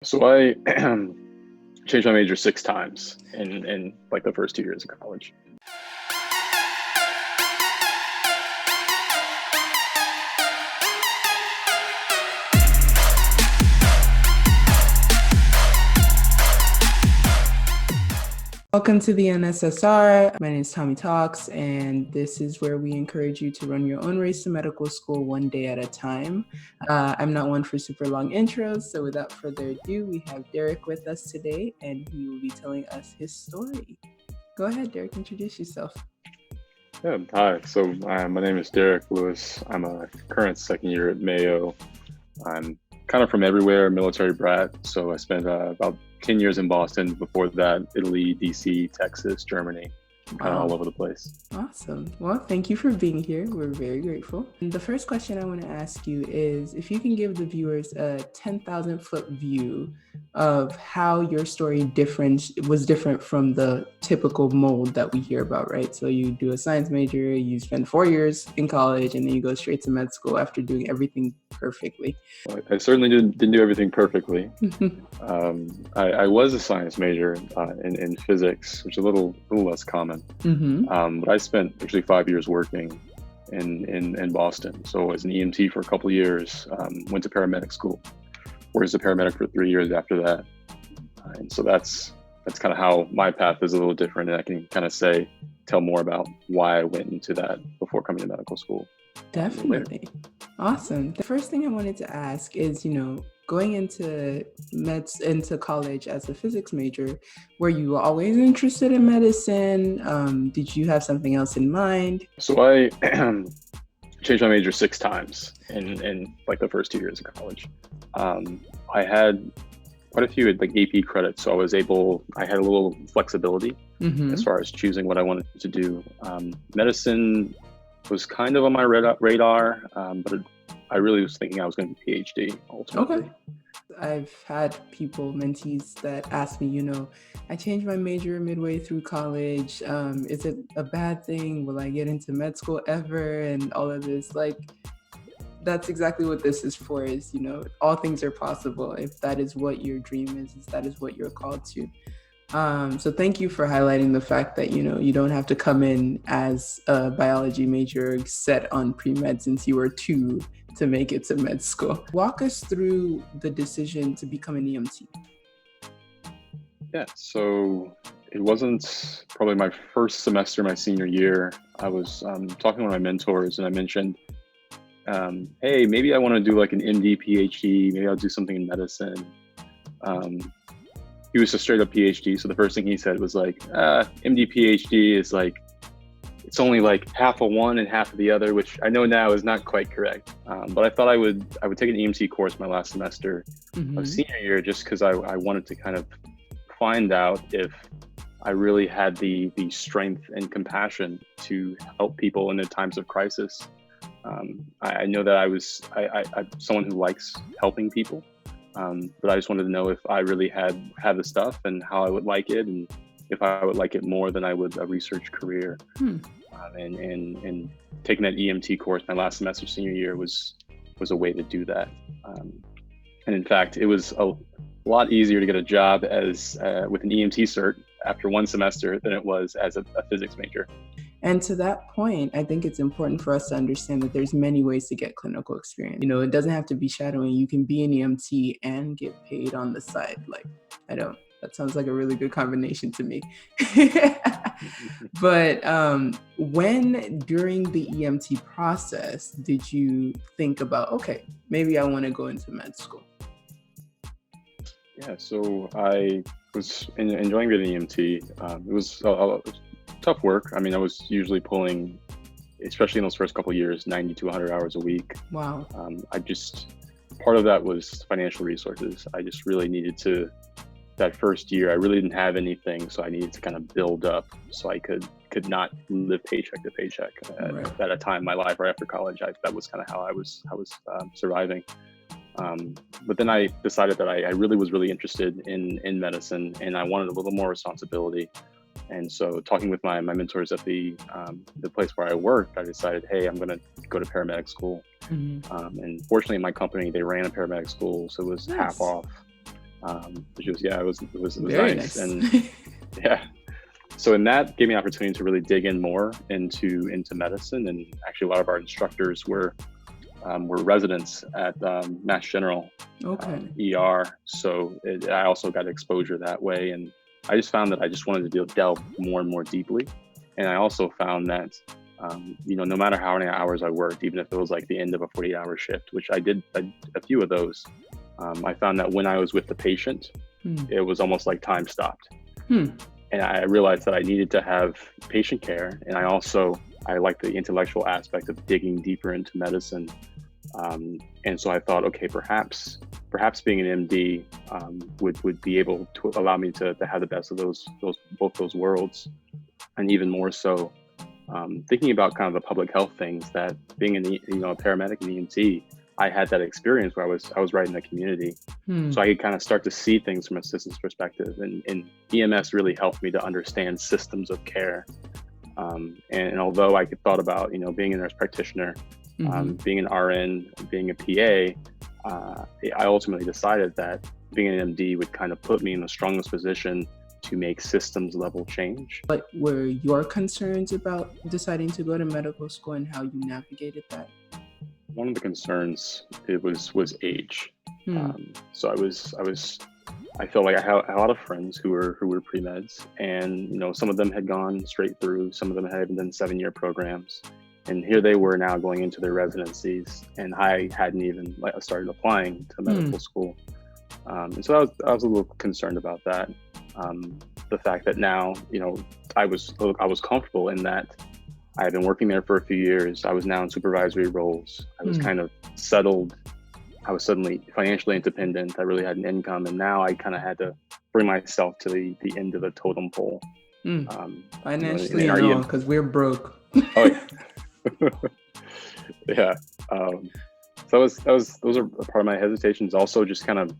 So I changed my major 6 times in like the first 2 years of college. Welcome to the NSSR. My name is MÍtalks, and this is where we encourage you to run your own race to medical school one day at a time. I'm not one for super long intros, so without further ado, we have Derrick with us today, and he will be telling us his story. Go ahead, Derrick, introduce yourself. Yeah, hi. So my name is Derrick Lewis. I'm a current second year at Mayo. I'm kind of from everywhere, military brat. So I spent about 10 years in Boston. Before that, Italy, DC, Texas, Germany, kind of all over the place. Awesome. Well, thank you for being here. We're very grateful. And the first question I want to ask you is if you can give the viewers a 10,000 foot view of how your story was different from the typical mold that we hear about, right? So you do a science major, you spend 4 years in college, and then you go straight to med school after doing everything perfectly. Well, I certainly didn't do everything perfectly. I was a science major in physics, which is a little less common. But I spent actually 5 years working in Boston. So as an EMT for a couple of years, went to paramedic school, worked as a paramedic for 3 years after that. And so that's kind of how my path is a little different. And I can kind of tell more about why I went into that before coming to medical school. Definitely. Awesome. The first thing I wanted to ask is, going into college as a physics major, were you always interested in medicine? Did you have something else in mind? So I changed my major 6 times in like the first 2 years of college. I had quite a few like AP credits, so I had a little flexibility as far as choosing what I wanted to do. Medicine was kind of on my radar, but I really was thinking I was going to be PhD ultimately. Okay. I've had mentees that ask me, I changed my major midway through college. Is it a bad thing? Will I get into med school ever? And all of this, that's exactly what this is for, is, all things are possible. If that is what your dream is that is what you're called to. So thank you for highlighting the fact that, you don't have to come in as a biology major set on pre-med since you were 2 to make it to med school. Walk us through the decision to become an EMT. Yeah, so it wasn't probably my first semester, my senior year. I was talking to one of my mentors and I mentioned, hey, maybe I want to do like an MD, PhD, maybe I'll do something in medicine. He was a straight up PhD. So the first thing he said was like, MD, PhD is like, it's only like half of one and half of the other, which I know now is not quite correct. But I thought I would take an EMT course my last semester of senior year, just because I wanted to kind of find out if I really had the strength and compassion to help people in the times of crisis. I know that I'm someone who likes helping people. But I just wanted to know if I really had the stuff and how I would like it, and if I would like it more than I would a research career. And taking that EMT course my last semester senior year was a way to do that. And in fact, it was a lot easier to get a job as with an EMT cert after one semester than it was as a physics major. And to that point, I think it's important for us to understand that there's many ways to get clinical experience. It doesn't have to be shadowing. You can be an EMT and get paid on the side. That sounds like a really good combination to me. But when during the EMT process did you think about, okay, maybe I want to go into med school? Yeah, so I was enjoying being an EMT. It was tough work. I mean, I was usually pulling, especially in those first couple of years, 90 to 100 hours a week. Wow. Part of that was financial resources. I just really needed to, that first year, I really didn't have anything. So I needed to kind of build up so I could not live paycheck to paycheck. Right. At a time in my life right after college, that was kind of how I was surviving. But then I decided that I really was interested in medicine, and I wanted a little more responsibility. And so talking with my mentors at the place where I worked, I decided, hey, I'm going to go to paramedic school. And fortunately in my company, they ran a paramedic school, so it was half off. which was, yeah, it was Very nice. nice. And yeah, so in that gave me an opportunity to really dig in more into medicine. And actually a lot of our instructors were residents at Mass General Okay. ER. So I also got exposure that way. And I just found that I just wanted to delve more and more deeply. And I also found that, no matter how many hours I worked, even if it was like the end of a 48-hour shift, which I did a few of those, I found that when I was with the patient, it was almost like time stopped. And I realized that I needed to have patient care. And I like the intellectual aspect of digging deeper into medicine. And so I thought, okay, perhaps being an MD would be able to allow me to have the best of both those worlds. And even more so, thinking about kind of the public health things, that being a paramedic and EMT, I had that experience where I was right in the community. So I could kind of start to see things from a systems perspective. And EMS really helped me to understand systems of care. And although I thought about, being a nurse practitioner, being an RN, being a PA, I ultimately decided that being an MD would kind of put me in the strongest position to make systems level change. What were your concerns about deciding to go to medical school and how you navigated that? One of the concerns was age. So I felt like I had a lot of friends who were pre-meds, and some of them had gone straight through, some of them had even done 7-year programs, and here they were now going into their residencies, and I hadn't even started applying to medical school. And so I was a little concerned about that. The fact that now, I was comfortable in that I had been working there for a few years. I was now in supervisory roles. I was kind of settled. I was suddenly financially independent. I really had an income, and now I kind of had to bring myself to the end of the totem pole. Financially, no, because we're broke. Oh yeah. Yeah. So those are part of my hesitations. Also, just kind of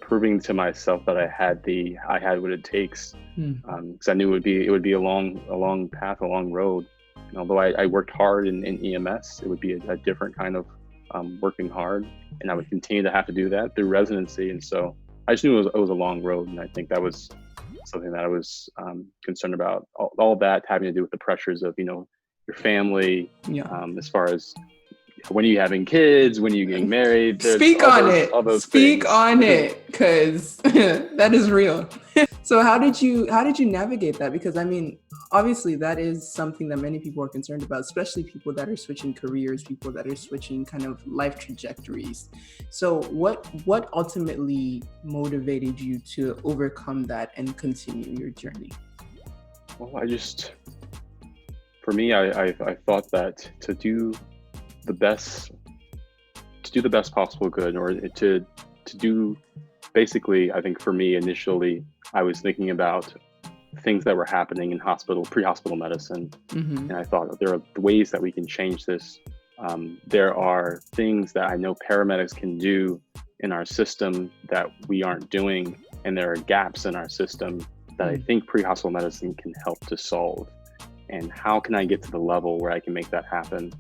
proving to myself that I had what it takes, because I knew it would be a long path, a long road. And although I worked hard in EMS, it would be a different kind of working hard, and I would continue to have to do that through residency. And so I just knew it was a long road, and I think that was something that I was concerned about. All that having to do with the pressures of your family, as far as when are you having kids, when are you getting married. Speak on it, because that is real. So how did you navigate that? Because I mean, obviously that is something that many people are concerned about, especially people that are switching careers, people that are switching kind of life trajectories. So what ultimately motivated you to overcome that and continue your journey? Well, for me, I thought that to do the best possible good, or to do, basically, I think for me initially, I was thinking about things that were happening in pre-hospital medicine. And I thought there are ways that we can change this. There are things that I know paramedics can do in our system that we aren't doing, and there are gaps in our system that I think pre-hospital medicine can help to solve. And how can I get to the level where I can make that happen?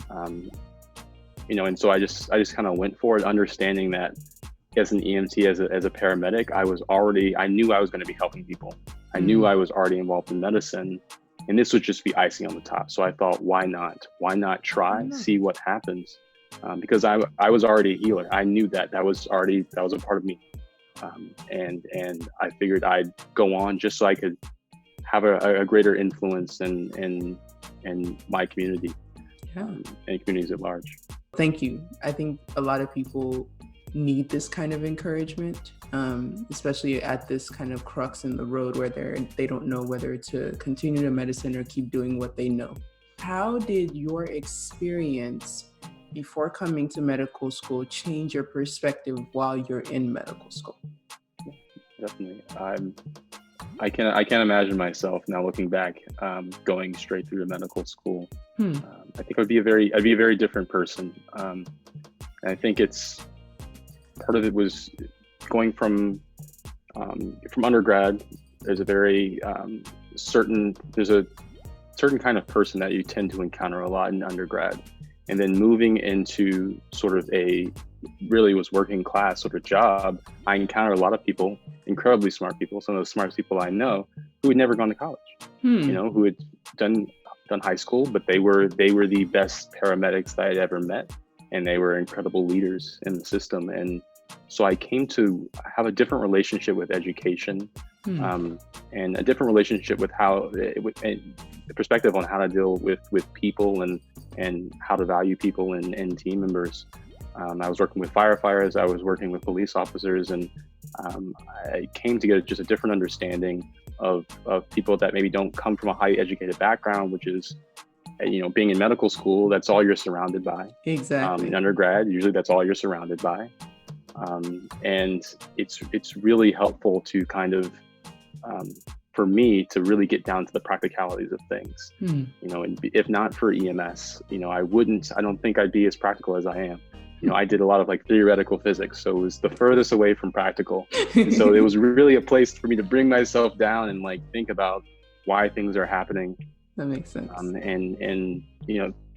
And so I just kind of went for it, understanding that as an EMT, as a paramedic, I knew I was going to be helping people. I knew I was already involved in medicine, and this would just be icing on the top. So I thought, why not try, see what happens? Because I was already a healer. I knew that was a part of me. And I figured I'd go on just so I could have a greater influence in my community, and communities at large. Thank you. I think a lot of people need this kind of encouragement, especially at this kind of crux in the road where they don't know whether to continue to medicine or keep doing what they know. How did your experience before coming to medical school change your perspective while you're in medical school? Definitely. I can't imagine myself now looking back, going straight through to medical school. I think I'd be a very different person. And I think part of it was going from undergrad. There's a very certain kind of person that you tend to encounter a lot in undergrad, and then moving into sort of a really was working class sort of job, I encountered a lot of people, incredibly smart people, some of the smartest people I know, who had never gone to college, who had done high school, but they were the best paramedics that I'd ever met, and they were incredible leaders in the system. And so I came to have a different relationship with education, and a different relationship with how, and the perspective on how to deal with people and how to value people and team members. I was working with firefighters, I was working with police officers, and I came to get just a different understanding of people that maybe don't come from a highly educated background, which is, being in medical school, that's all you're surrounded by. Exactly. In undergrad, usually that's all you're surrounded by. And it's really helpful to kind of, for me, to really get down to the practicalities of things. And if not for EMS, I don't think I'd be as practical as I am. I did a lot of theoretical physics, so it was the furthest away from practical. And so it was really a place for me to bring myself down and think about why things are happening. That makes sense.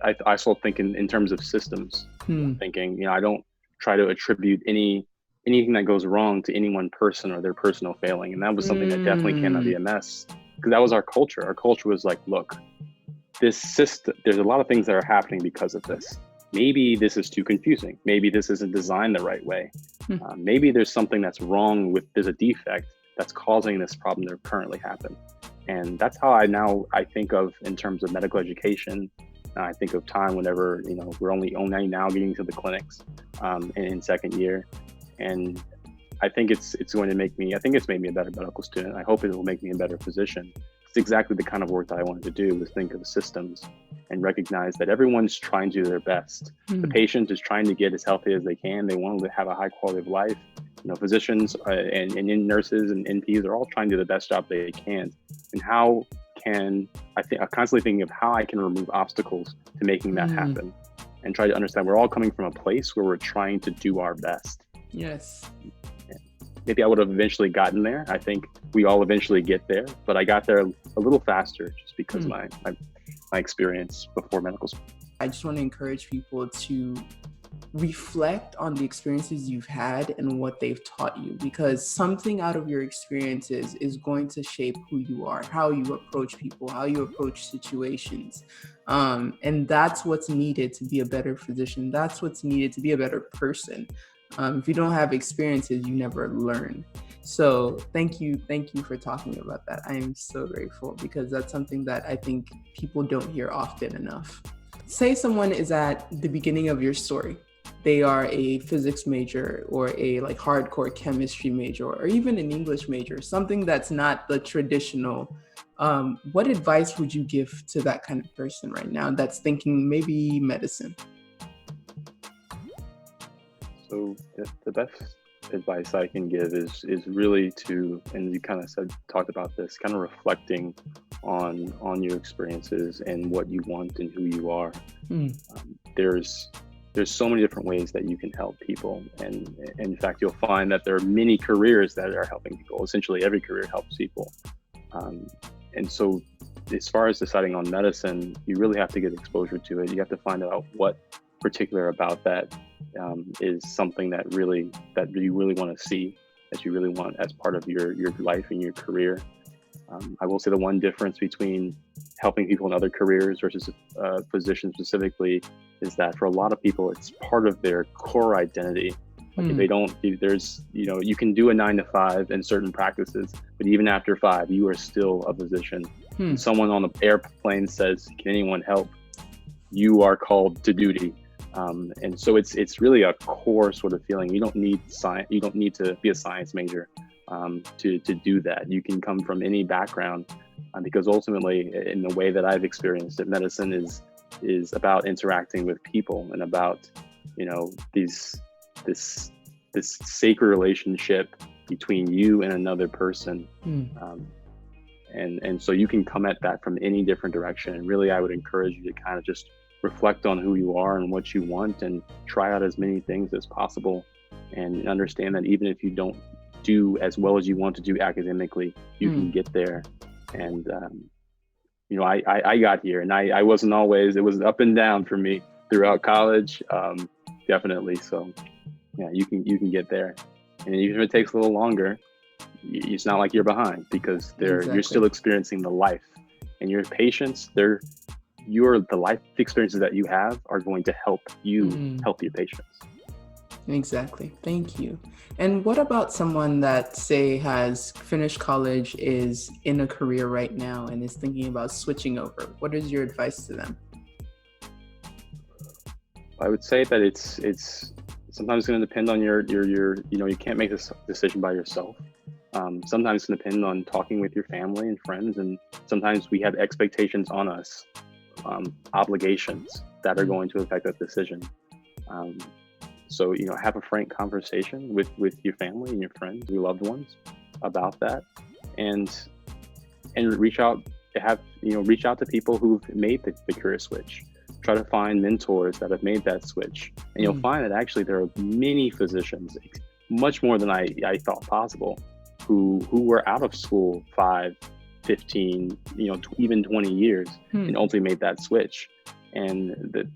I still think in terms of systems, thinking, I don't try to attribute anything that goes wrong to any one person or their personal failing. And that was something that definitely came out of EMS, because that was our culture. Our culture was look, this system, there's a lot of things that are happening because of this. Maybe this is too confusing. Maybe this isn't designed the right way. Maybe there's something that's wrong there's a defect that's causing this problem to currently happen. And that's how I think of in terms of medical education. I think of time whenever, we're only now getting to the clinics in second year. And I think it's made me a better medical student. I hope it will make me a better physician. It's exactly the kind of work that I wanted to do, was think of systems and recognize that everyone's trying to do their best. The patient is trying to get as healthy as they can. They want to have a high quality of life. Physicians and nurses and NPs are all trying to do the best job they can. And I'm constantly thinking of how I can remove obstacles to making that happen, and try to understand we're all coming from a place where we're trying to do our best. Yes. Maybe I would have eventually gotten there. I think we all eventually get there, but I got there a little faster just because my experience before medical school. I just want to encourage people to reflect on the experiences you've had and what they've taught you, because something out of your experiences is going to shape who you are, how you approach people, how you approach situations. And that's what's needed to be a better physician. That's what's needed to be a better person. If you don't have experiences, you never learn. So thank you for talking about that. I am so grateful, because that's something that I think people don't hear often enough. Say someone is at the beginning of your story. They are a physics major or a hardcore chemistry major, or even an English major, something that's not the traditional. What advice would you give to that kind of person right now that's thinking maybe medicine? So the best advice I can give is really to, and you kind of talked about this, kind of reflecting on your experiences and what you want and who you are. There's so many different ways that you can help people, and in fact you'll find that there are many careers that are helping people. Essentially every career helps people, and so as far as deciding on medicine, you really have to get exposure to it. You have to find out what particular about that is something that you really want to see, that you really want as part of your life and your career. I will say the one difference between helping people in other careers versus physicians specifically is that for a lot of people, it's part of their core identity. If they don't, you can do a 9 to 5 in certain practices, but even after 5, you are still a physician. Someone on the airplane says, "Can anyone help?" You are called to duty. And so it's really a core sort of feeling. You don't need science. You don't need to be a science major to do that. You can come from any background, because ultimately, in the way that I've experienced it, medicine is about interacting with people and about this sacred relationship between you and another person. And so you can come at that from any different direction. And really, I would encourage you to kind of just reflect on who you are and what you want, and try out as many things as possible, and understand that even if you don't do as well as you want to do academically, you can get there. And I got here, and I wasn't always, it was up and down for me throughout college, definitely. So yeah, you can get there. And even if it takes a little longer, it's not like you're behind, because you're still Exactly. experiencing the life, and your patients, the life experiences that you have are going to help you Mm, help your patients. exactly. Thank you. And what about someone that, say, has finished college, is in a career right now, and is thinking about switching over? What is your advice to them? I would say that it's sometimes going to depend on your you can't make this decision by yourself. Sometimes it's going to depend on talking with your family and friends, and sometimes we have expectations on us, obligations that are Mm, going to affect that decision. Um, so have a frank conversation with your family and your friends, your loved ones, about that, and reach out reach out to people who've made the career switch. Try to find mentors that have made that switch, and you'll mm, find that actually there are many physicians, much more than I thought possible, who were out of school 5, 15, even 20 years, and mm, ultimately made that switch. And that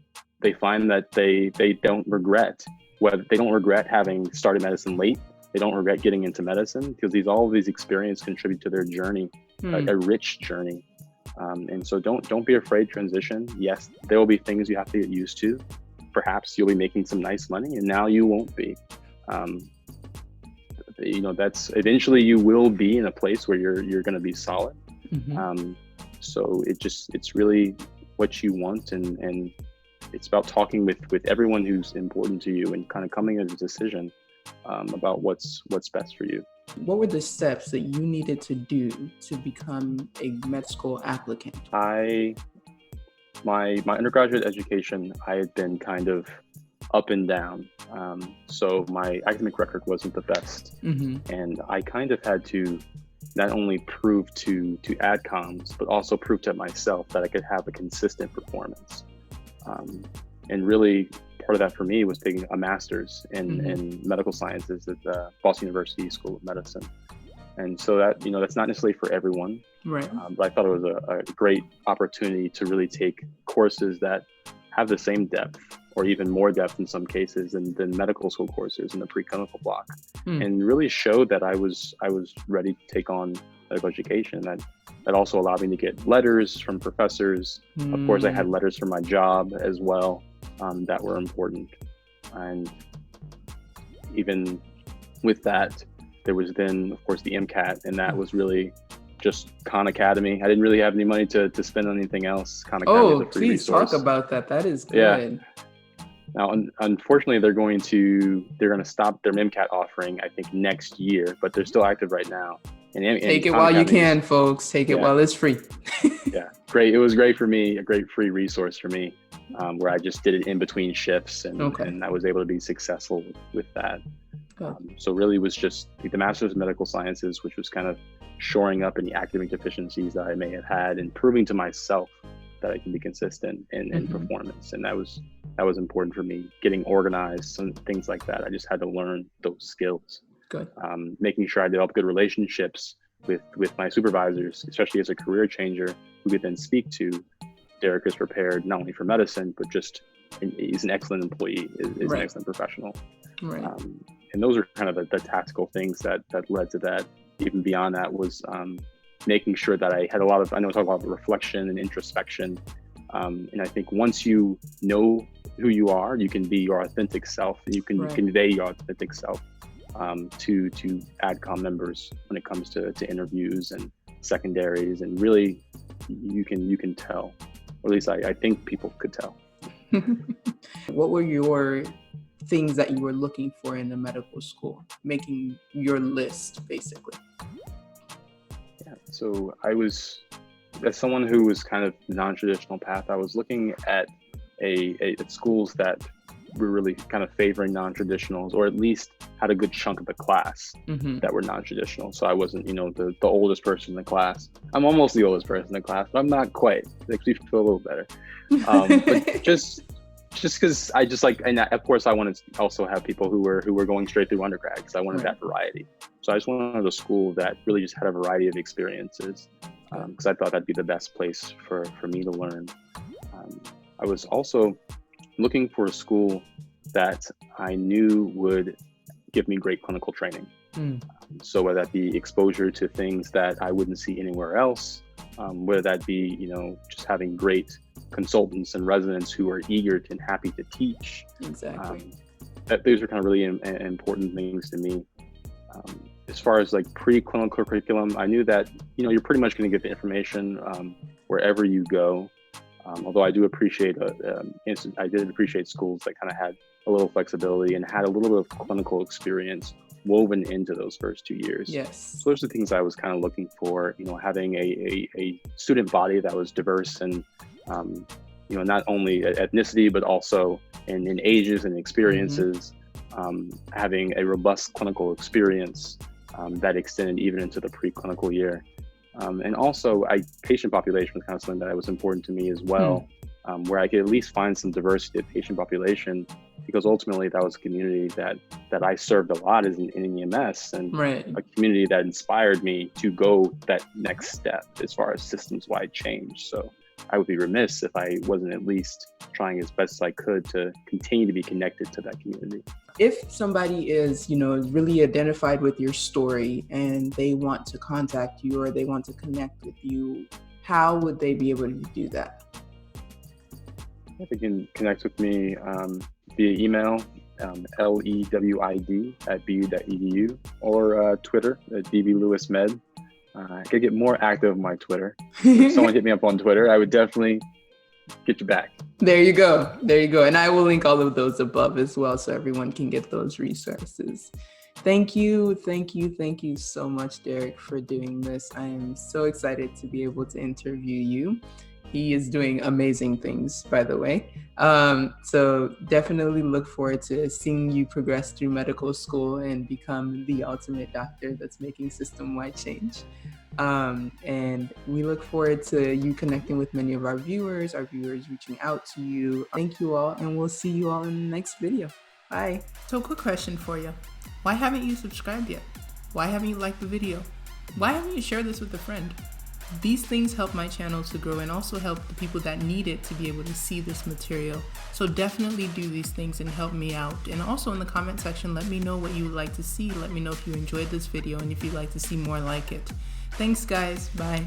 they find that they don't regret, whether they don't regret having started medicine late. They don't regret getting into medicine, because all of these experiences contribute to their journey, mm. a rich journey. And so don't be afraid to transition. Yes, there will be things you have to get used to. Perhaps you'll be making some nice money, and now you won't be. Um, that's eventually you will be in a place where you're going to be solid. Mhm. Um, so it's really what you want, and it's about talking with everyone who's important to you, and kind of coming to a decision about what's best for you. What were the steps that you needed to do to become a med school applicant? I my undergraduate education, I had been kind of up and down. So my academic record wasn't the best, Hmm. and I kind of had to not only prove to adcoms, but also prove to myself that I could have a consistent performance. Um, and really, part of that for me was taking a master's Hmm. in medical sciences at the Boston University School of Medicine. And so that's not necessarily for everyone, Right. but I thought it was a great opportunity to really take courses that have the same depth, or even more depth in some cases, than medical school courses in the preclinical block, Mm. and really showed that I was ready to take on medical education. That also allowed me to get letters from professors. Of course, I had Mm. letters from my job as well, that were important. And even with that, there was then, of course, the MCAT, and that was really just Khan Academy. I didn't really have any money to spend on anything else. Khan Academy is Oh, a free please talk resource. about that. That is Yeah. good. Now, unfortunately, they're going to stop their MCAT offering, I think, next year, but they're still active right now. And Take it Khan while you Academy can, folks. Take it yeah, while it's free. yeah, great. It was great for me, a great free resource for me, where I just did it in between shifts, Okay. and I was able to be successful with that. Good. So really, it was just the Master's of Medical Sciences, which was kind of shoring up any academic deficiencies that I may have had, and proving to myself that I can be consistent in Mhm. performance. And that was important for me, getting organized, some things like that. I just had to learn those skills. Good. Making sure I developed good relationships with my supervisors, especially as a career changer, who could then speak to Derrick is prepared not only for medicine, but just he's an excellent employee, is an Right. excellent professional. Right. And those are kind of the tactical things that led to that. Even beyond that was making sure that I had a lot of, I know I talk about reflection and introspection. And I think once you know who you are, you can be your authentic self, and you can Right. convey your authentic self to AdCom members when it comes to interviews and secondaries. And really, you can tell, or at least I think people could tell. What were your things that you were looking for in the medical school? Making your list, basically. Yeah. So I was, as someone who was kind of non-traditional path, I was looking at at schools that were really kind of favoring non-traditionals, or at least had a good chunk of the class Mm-hmm. that were non-traditional. So I wasn't, the oldest person in the class. I'm almost the oldest person in the class, but I'm not quite. It makes me feel a little better. But just because I just like, and of course I wanted to also have people who were going straight through undergrad, because I wanted Right. that variety. So I just wanted a school that really just had a variety of experiences, because I thought that'd be the best place for me to learn. I was also looking for a school that I knew would give me great clinical training. So whether that be exposure to things that I wouldn't see anywhere else, whether that be, just having great consultants and residents who are eager and happy to teach. Exactly. Those are kind of really important things to me. As far as like pre-clinical curriculum, I knew that, you're pretty much going to get the information wherever you go. Although I do appreciate, I did appreciate schools that kind of had a little flexibility and had a little bit of clinical experience woven into those first 2 years. Yes. So those are the things I was kind of looking for, having a student body that was diverse and, not only ethnicity, but also in ages and experiences, having a robust clinical experience that extended even into the preclinical year. And also, patient population was kind of something that was important to me as well, where I could at least find some diversity of patient population, because ultimately that was a community that I served a lot as in EMS, and a community that inspired me to go that next step as far as systems-wide change. So I would be remiss if I wasn't at least trying as best as I could to continue to be connected to that community. If somebody is, really identified with your story and they want to contact you or they want to connect with you, how would they be able to do that? They can connect with me via email, lewid@bu.edu, or Twitter at dblewismed. I could get more active on my Twitter. If someone hit me up on Twitter, I would definitely get you back. There you go. And I will link all of those above as well, so everyone can get those resources. Thank you so much, Derrick, for doing this. I am so excited to be able to interview you. He is doing amazing things, by the way. So definitely look forward to seeing you progress through medical school and become the ultimate doctor that's making system-wide change. And we look forward to you connecting with many of our viewers reaching out to you. Thank you all, and we'll see you all in the next video. Bye. So quick question for you. Why haven't you subscribed yet? Why haven't you liked the video? Why haven't you shared this with a friend? These things help my channel to grow and also help the people that need it to be able to see this material. So definitely do these things and help me out. And also in the comment section, let me know what you would like to see. Let me know if you enjoyed this video and if you'd like to see more like it. Thanks guys, bye.